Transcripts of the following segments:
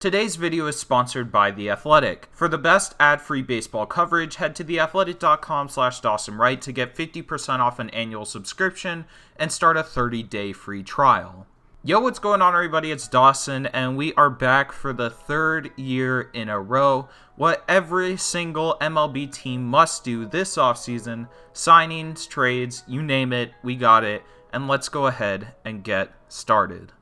Today's video is sponsored by The Athletic. For the best ad-free baseball coverage, head to theathletic.com/DawsonWright to get 50% off an annual subscription and start a 30-day free trial. Yo, what's going on everybody? It's Dawson, and we are back for the third year in a row. What every single MLB team must do this offseason, signings, trades, you name it, we got it, and let's go ahead and get started.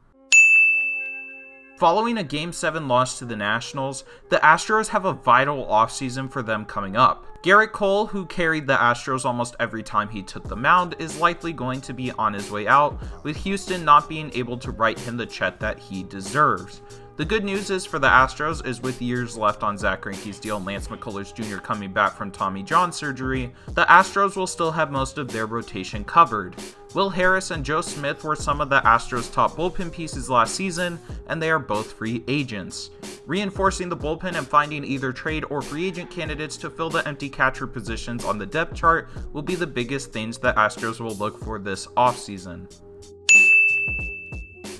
Following a Game 7 loss to the Nationals, the Astros have a vital offseason for them coming up. Gerrit Cole, who carried the Astros almost every time he took the mound, is likely going to be on his way out, with Houston not being able to write him the check that he deserves. The good news is for the Astros is with years left on Zack Greinke's deal and Lance McCullers Jr. coming back from Tommy John surgery, the Astros will still have most of their rotation covered. Will Harris and Joe Smith were some of the Astros' top bullpen pieces last season, and they are both free agents. Reinforcing the bullpen and finding either trade or free agent candidates to fill the empty catcher positions on the depth chart will be the biggest things the Astros will look for this offseason.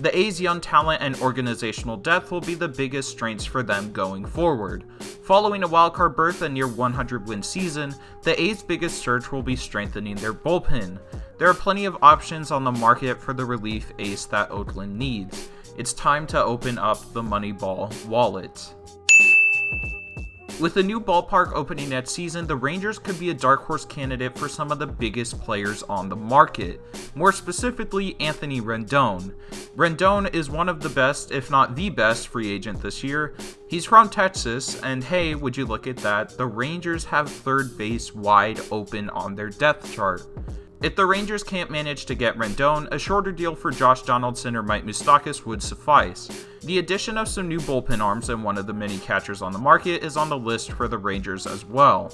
The A's young talent and organizational depth will be the biggest strengths for them going forward. Following a wildcard berth and near 100-win season, the A's biggest search will be strengthening their bullpen. There are plenty of options on the market for the relief ace that Oakland needs. It's time to open up the Moneyball wallet. With the new ballpark opening next season, the Rangers could be a dark horse candidate for some of the biggest players on the market. More specifically, Anthony Rendon. Rendon is one of the best, if not the best, free agent this year. He's from Texas, and hey, would you look at that, the Rangers have third base wide open on their depth chart. If the Rangers can't manage to get Rendon, a shorter deal for Josh Donaldson or Mike Moustakas would suffice. The addition of some new bullpen arms and one of the many catchers on the market is on the list for the Rangers as well.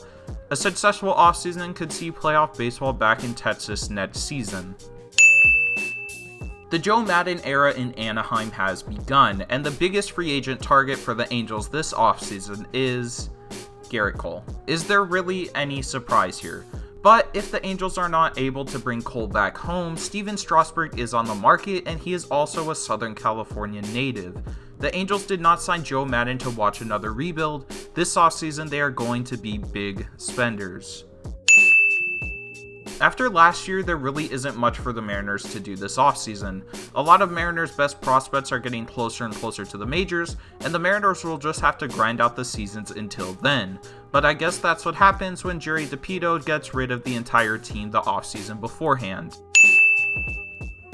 A successful offseason could see playoff baseball back in Texas next season. The Joe Maddon era in Anaheim has begun, and the biggest free agent target for the Angels this offseason is Gerrit Cole. Is there really any surprise here? But if the Angels are not able to bring Cole back home, Steven Strasburg is on the market, and he is also a Southern California native. The Angels did not sign Joe Maddon to watch another rebuild. This offseason, they are going to be big spenders. After last year, there really isn't much for the Mariners to do this offseason. A lot of Mariners' best prospects are getting closer and closer to the majors, and the Mariners will just have to grind out the seasons until then. But I guess that's what happens when Jerry DePito gets rid of the entire team the offseason beforehand.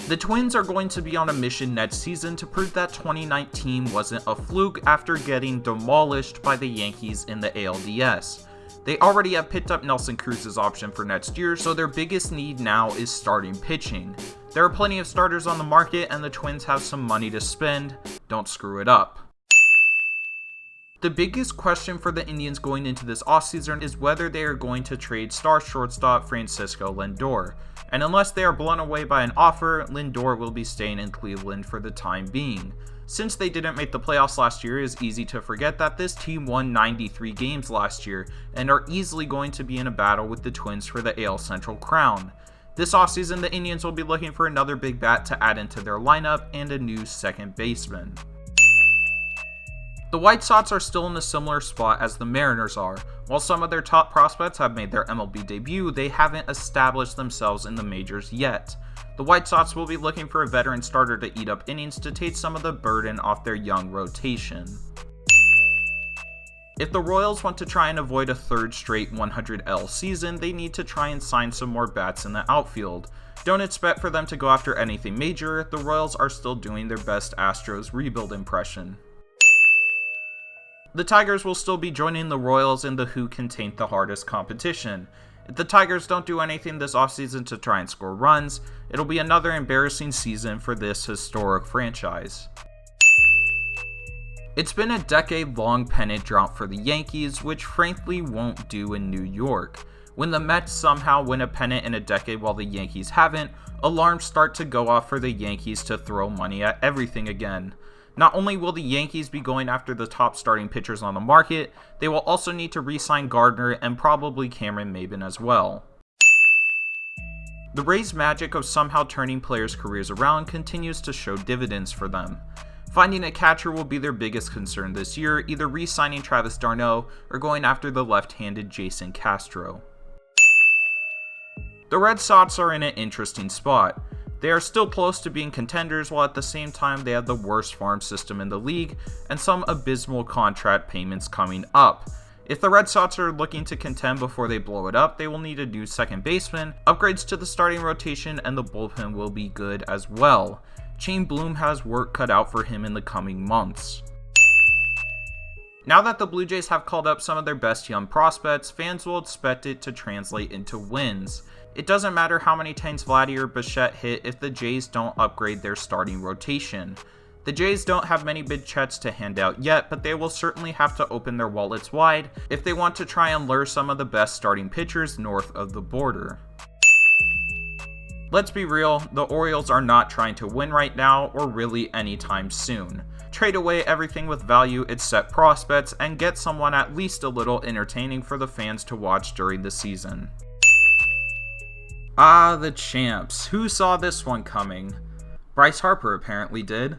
The Twins are going to be on a mission next season to prove that 2019 wasn't a fluke after getting demolished by the Yankees in the ALDS. They already have picked up Nelson Cruz's option for next year, so their biggest need now is starting pitching. There are plenty of starters on the market, and the Twins have some money to spend. Don't screw it up. The biggest question for the Indians going into this offseason is whether they are going to trade star shortstop Francisco Lindor. And unless they are blown away by an offer, Lindor will be staying in Cleveland for the time being. Since they didn't make the playoffs last year, it is easy to forget that this team won 93 games last year and are easily going to be in a battle with the Twins for the AL Central crown. This offseason, the Indians will be looking for another big bat to add into their lineup and a new second baseman. The White Sox are still in a similar spot as the Mariners are. While some of their top prospects have made their MLB debut, they haven't established themselves in the majors yet. The White Sox will be looking for a veteran starter to eat up innings to take some of the burden off their young rotation. If the Royals want to try and avoid a third straight 100L season, they need to try and sign some more bats in the outfield. Don't expect for them to go after anything major, the Royals are still doing their best Astros rebuild impression. The Tigers will still be joining the Royals in the who can taint the hardest competition. If the Tigers don't do anything this offseason to try and score runs, it'll be another embarrassing season for this historic franchise. It's been a decade-long pennant drought for the Yankees, which frankly won't do in New York. When the Mets somehow win a pennant in a decade while the Yankees haven't, alarms start to go off for the Yankees to throw money at everything again. Not only will the Yankees be going after the top starting pitchers on the market, they will also need to re-sign Gardner and probably Cameron Maybin as well. The Rays' magic of somehow turning players' careers around continues to show dividends for them. Finding a catcher will be their biggest concern this year, either re-signing Travis d'Arnaud or going after the left-handed Jason Castro. The Red Sox are in an interesting spot. They are still close to being contenders, while at the same time they have the worst farm system in the league and some abysmal contract payments coming up. If the Red Sox are looking to contend before they blow it up, they will need a new second baseman, upgrades to the starting rotation, and the bullpen will be good as well. Chaim Bloom has work cut out for him in the coming months. Now that the Blue Jays have called up some of their best young prospects, fans will expect it to translate into wins. It doesn't matter how many times Vladdy or Bichette hit if the Jays don't upgrade their starting rotation. The Jays don't have many big checks to hand out yet, but they will certainly have to open their wallets wide if they want to try and lure some of the best starting pitchers north of the border. Let's be real, the Orioles are not trying to win right now or really anytime soon. Trade away everything with value except prospects and get someone at least a little entertaining for the fans to watch during the season. Ah, the champs. Who saw this one coming? Bryce Harper apparently did.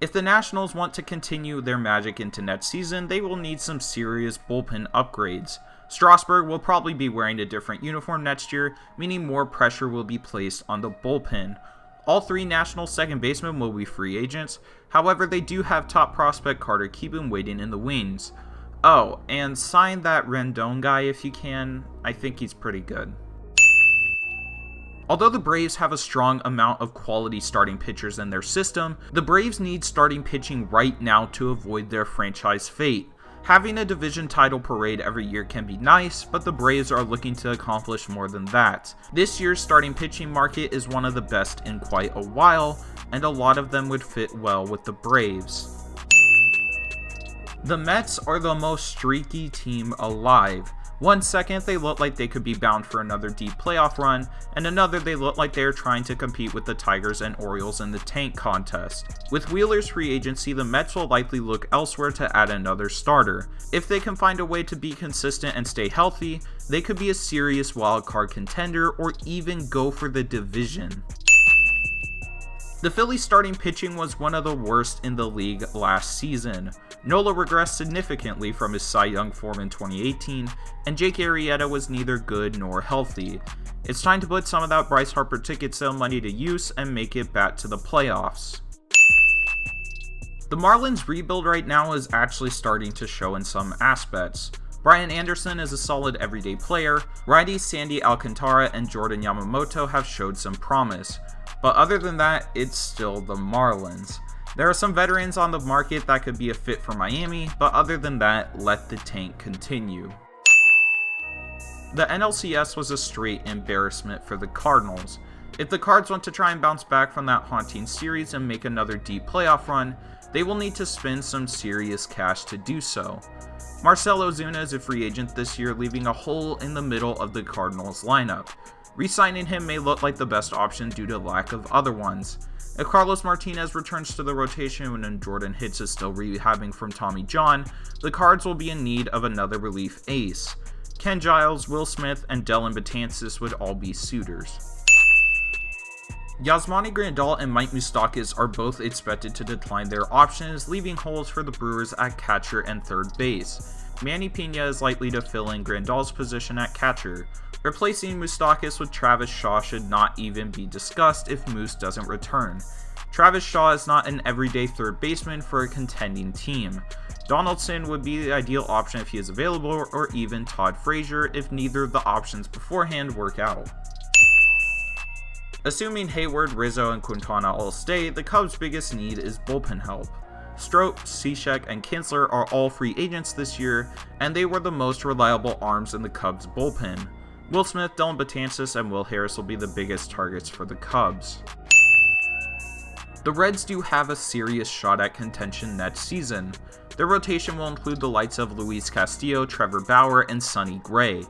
If the Nationals want to continue their magic into next season, they will need some serious bullpen upgrades. Strasburg will probably be wearing a different uniform next year, meaning more pressure will be placed on the bullpen. All three National second basemen will be free agents, however they do have top prospect Carter Kieboom waiting in the wings. Oh, and sign that Rendon guy if you can, I think he's pretty good. Although the Braves have a strong amount of quality starting pitchers in their system, the Braves need starting pitching right now to avoid their franchise fate. Having a division title parade every year can be nice, but the Braves are looking to accomplish more than that. This year's starting pitching market is one of the best in quite a while, and a lot of them would fit well with the Braves. The Mets are the most streaky team alive. One second they look like they could be bound for another deep playoff run, and another they look like they are trying to compete with the Tigers and Orioles in the tank contest. With Wheeler's free agency, the Mets will likely look elsewhere to add another starter. If they can find a way to be consistent and stay healthy, they could be a serious wildcard contender or even go for the division. The Phillies starting pitching was one of the worst in the league last season. Nola regressed significantly from his Cy Young form in 2018, and Jake Arrieta was neither good nor healthy. It's time to put some of that Bryce Harper ticket sale money to use and make it back to the playoffs. The Marlins rebuild right now is actually starting to show in some aspects. Brian Anderson is a solid everyday player, righty Sandy Alcantara and Jordan Yamamoto have showed some promise. But other than that, it's still the Marlins. There are some veterans on the market that could be a fit for Miami, but other than that, let the tank continue. The NLCS was a straight embarrassment for the Cardinals. If the Cards want to try and bounce back from that haunting series and make another deep playoff run, they will need to spend some serious cash to do so. Marcell Ozuna is a free agent this year, leaving a hole in the middle of the Cardinals lineup. Re-signing him may look like the best option due to lack of other ones. If Carlos Martinez returns to the rotation and Jordan Hicks is still rehabbing from Tommy John, the Cards will be in need of another relief ace. Ken Giles, Will Smith, and Dellin Betances would all be suitors. Yasmani Grandal and Mike Moustakas are both expected to decline their options, leaving holes for the Brewers at catcher and third base. Manny Pena is likely to fill in Grandal's position at catcher. Replacing Moustakas with Travis Shaw should not even be discussed if Moose doesn't return. Travis Shaw is not an everyday third baseman for a contending team. Donaldson would be the ideal option if he is available, or even Todd Frazier if neither of the options beforehand work out. Assuming Hayward, Rizzo, and Quintana all stay, the Cubs' biggest need is bullpen help. Strope, Cishek, and Kinsler are all free agents this year, and they were the most reliable arms in the Cubs' bullpen. Will Smith, Dellin Betances, and Will Harris will be the biggest targets for the Cubs. The Reds do have a serious shot at contention next season. Their rotation will include the likes of Luis Castillo, Trevor Bauer, and Sonny Gray.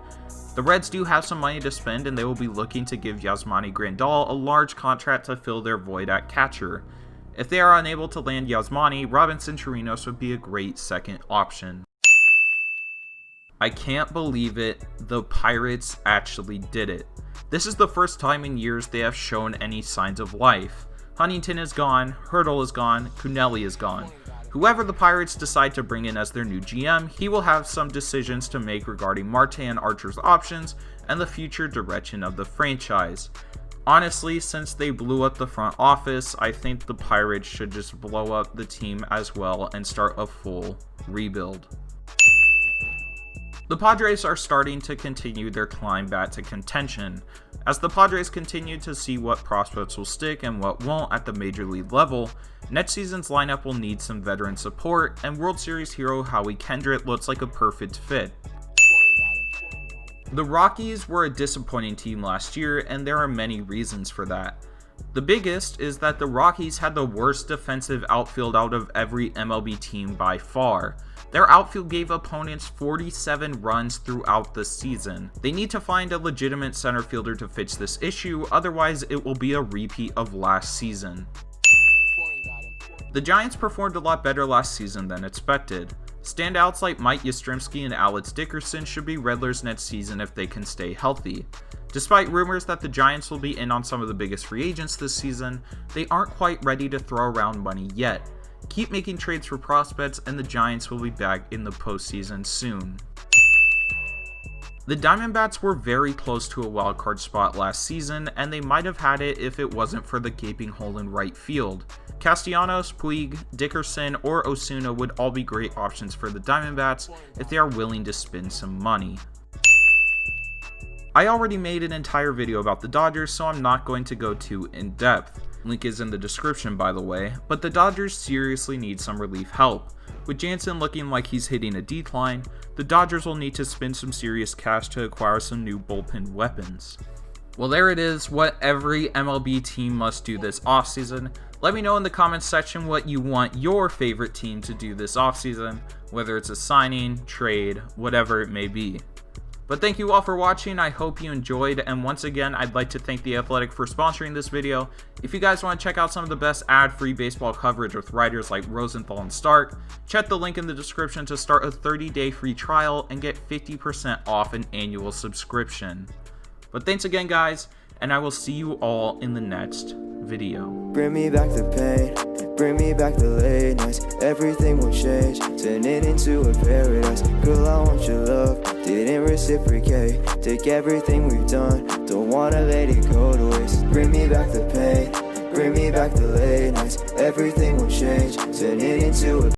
The Reds do have some money to spend, and they will be looking to give Yasmani Grandal a large contract to fill their void at catcher. If they are unable to land Yasmani, Robinson Chirinos would be a great second option. I can't believe it, the Pirates actually did it. This is the first time in years they have shown any signs of life. Huntington is gone, Hurdle is gone, Cunelli is gone. Whoever the Pirates decide to bring in as their new GM, he will have some decisions to make regarding Marte and Archer's options and the future direction of the franchise. Honestly, since they blew up the front office, I think the Pirates should just blow up the team as well and start a full rebuild. The Padres are starting to continue their climb back to contention. As the Padres continue to see what prospects will stick and what won't at the major league level, next season's lineup will need some veteran support, and World Series hero Howie Kendrick looks like a perfect fit. The Rockies were a disappointing team last year, and there are many reasons for that. The biggest is that the Rockies had the worst defensive outfield out of every MLB team by far. Their outfield gave opponents 47 runs throughout the season. They need to find a legitimate center fielder to fix this issue, otherwise it will be a repeat of last season. The Giants performed a lot better last season than expected. Standouts like Mike Yastrzemski and Alex Dickerson should be Redlers next season if they can stay healthy. Despite rumors that the Giants will be in on some of the biggest free agents this season, they aren't quite ready to throw around money yet. Keep making trades for prospects and the Giants will be back in the postseason soon. The Diamondbacks were very close to a wildcard spot last season, and they might have had it if it wasn't for the gaping hole in right field. Castellanos, Puig, Dickerson, or Osuna would all be great options for the Diamondbacks if they are willing to spend some money. I already made an entire video about the Dodgers, so I'm not going to go too in depth. Link is in the description, by the way, but the Dodgers seriously need some relief help. With Jansen looking like he's hitting a decline, the Dodgers will need to spend some serious cash to acquire some new bullpen weapons. Well, there it is, what every MLB team must do this offseason. Let me know in the comments section what you want your favorite team to do this offseason, whether it's a signing, trade, whatever it may be. But thank you all for watching, I hope you enjoyed, and once again, I'd like to thank The Athletic for sponsoring this video. If you guys want to check out some of the best ad-free baseball coverage with writers like Rosenthal and Stark, check the link in the description to start a 30-day free trial and get 50% off an annual subscription. But thanks again, guys, and I will see you all in the next video. Bring me back the pain, bring me back the late nights. Everything will change, turn it into a paradise. Girl, I want your love, didn't reciprocate. Take everything we've done, don't wanna let it go to waste. Bring me back the pain, bring me back the late nights. Everything will change, turn it into a